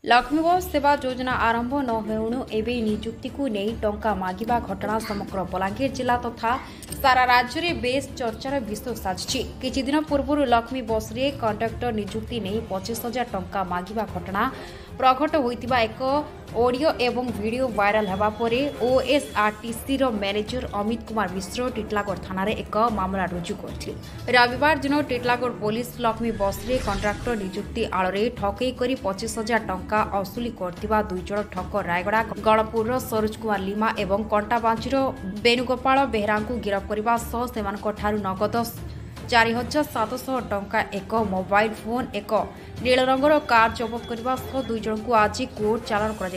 लक्ष्मी बस सेवा योजना आरंभ न होणु एवं नियुक्ति को नहीं टंका मागिबा घटना समग्र बलांगीर जिला तथा सारा राज्य में बेस चर्चार विषय साजिछि। किछि दिन पूर्व लक्ष्मी बस रे कंडक्टर नियुक्ति नहीं 25,000 टंका मागिबा घटना प्रकट होइतिबा एक ऑडियो एवं वीडियो वायरल हेबा परे ओएसआरटीसी रो मैनेजर अमित कुमार मिश्र टिटलागढ़ थाना रे एक मामला रुजु करथिले। रविवार दिन टिटलागढ़ पुलिस लक्ष्मी बस रे कंडक्टर नियुक्ति आଳରେ ठकई करी 25,000 टंका असुली करथिबा दुई जण ठक्कर रायगड़ा गणपुर रो सरोज कुमार लिमा एवं कंटाबांची रो बेनुगोपाल बेहरा को गिरफ्त करबा सह सेमानक ठारू नगद 4,700 टंका एक मोबाइल फोन एक नील रंगर कार जबत करने सह दुई जन को आज कोर्ट चालाण कर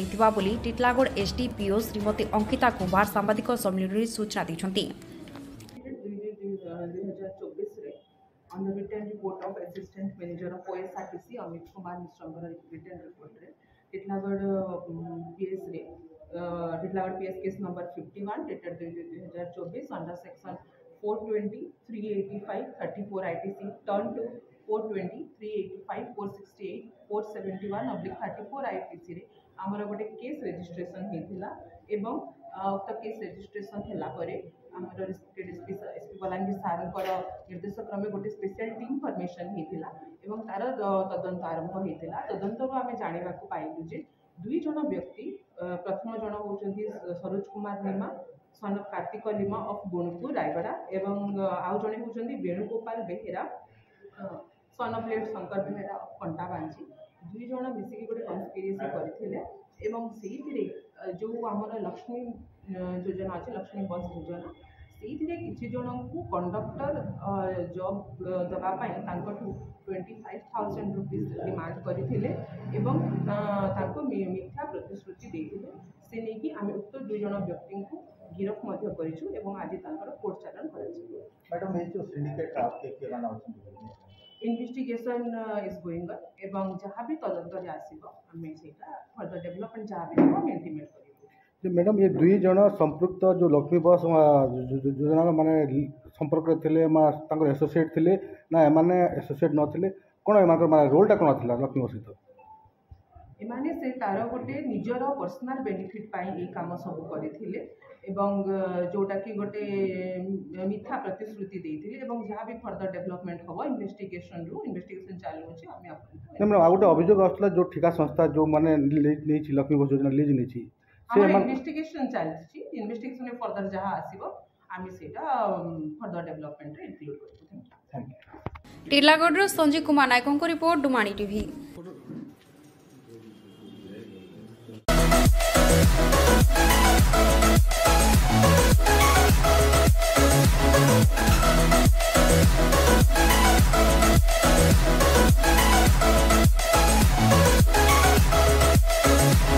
टिटलागढ़ एसडीपीओ श्रीमती अंकिता कुमार सांबादिक सम्मेलन सूचना दी। On the written report of Assistant Manager of OSRTC Amit Kumar Mishra written report रे Titlagarh PS case number 51 dated 2024 under section 420 385 34 ITC turn to 420 385 468 471/34 ITC रे हमर गोटे केस रजिस्ट्रेशन हेतिला एवं उक्त केस रजिस्ट्रेशन हेला परे हमर एसपी बलांगीर सार निर्देश क्रमे गोटे स्पेशल टीम फॉर्मेशन हेतिला एवं तार तदंत आरंभ हेतिला। तदंतरु आमे जानिबा को पाइलु जे दुई जण व्यक्ति प्रथम जण होचंती Saroj Kumar Lima son of Kartik Lima of Gunupur Rayagada एवं आउ जणे होचंती Venugopal Behera son of late Shankar Behera of Kantabanji दुई जण मिसिकी गोटे कन्स्पिरेसी करथिले एवं सेहिथिरे जो हमर लक्ष्मी योजना अछि लक्ष्मी बस योजना सेहिथिरे किछि जनकु कंडक्टर जॉब दबा पई तांकठु 25,000 रुपीस डिमांड करथिले एवं तांको मिथ्या प्रतिश्रुति देथिले से नेकी आमे उक्त दुई जण व्यक्ति को गिरफ्त मध्य करिछु एवं आज तांकर कोर्ट चालान कराछि। मैडम ये जो सिंडिकेट टास्क के माने अछि इन्वेस्टिगेशन इज गोइंग ऑन एवं जहाँ भी तदंत रे आसीबो हमें सेटा फर्दर डेवलपमेंट जहाँ भी हम इंटीमेट करिबो। मैडम ये दुई जण संपृक्त जो लक्ष्मी बस योजना माने संपर्क थिले तांकर एसोसिएट थिले ना माने एसोसिएट नथिले कोन एमाकर माने रोलटा कोन थिला लक्ष्मी बस सहित एमाने से तार गोटे निजर पर्सनल बेनिफिट पाई ए काम सब करथिले एवं जोटा कि गोटे मिथ्या प्रतिश्रुति देथिले एवं जहाँ भी फर्दर डेवलपमेंट हो इन्वेस्टिगेशन चालू अछि हम मैडम आ गोटे अभियोग आसला जो ठिका संस्था जो माने नहीं छी लक्ष्मी बस योजना लीज नहीं छी से इन्वेस्टिगेशन चालछि इन्वेस्टिगेशन फर्दर जहाँ आसीबो आमी सेटा फर्दर डेवलपमेंट रे इंक्लूड करबो। Thank you. टिटलागढ़ संजीव कुमार नायकों रिपोर्ट डुमाणी टीवी।